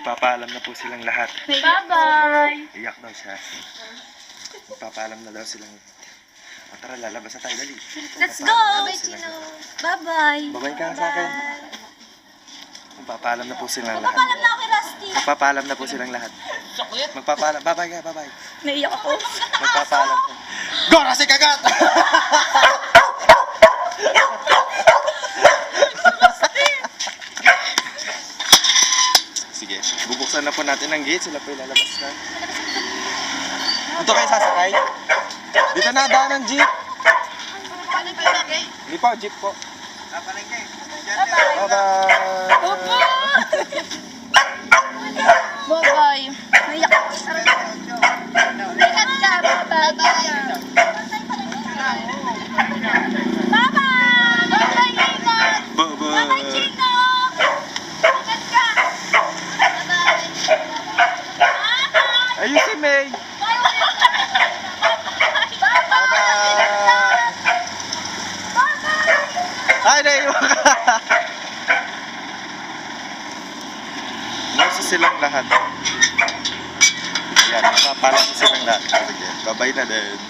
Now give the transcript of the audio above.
Magpapaalam na po silang lahat. Bye-bye! Iyak daw siya. Magpapaalam na daw silang lahat. O tara, lalabas na tayo, dali. Let's go! Bye-bye, Chino. Bye-bye! Babay ka sa akin. Magpapaalam na po silang lahat. Magpapaalam na ako kay Rusty! Magpapaalam na po silang lahat. Magpapaalam. Bye-bye ka, bye-bye. Naiyak ako. Magpapaalam po. Gora si Kagat! Sige, bubuksan na po natin ang gate. Sila po ilalabas na. Dito kayo sasakay? Dito na, daan ng jeep. Hindi po, jeep po. Bye-bye. Bye-bye! Naiyak ako. Ingat ka! Bye-bye! Bye-bye! Bye-bye, ingat! Bye-bye, Bye-bye. Chino! Ingat ka! Bye-bye! Bye-bye! Ayun si May. Ay, naiwan ka. Nasa silang lahat. Yan, mapapalam na silang lahat. Sige, babay na din.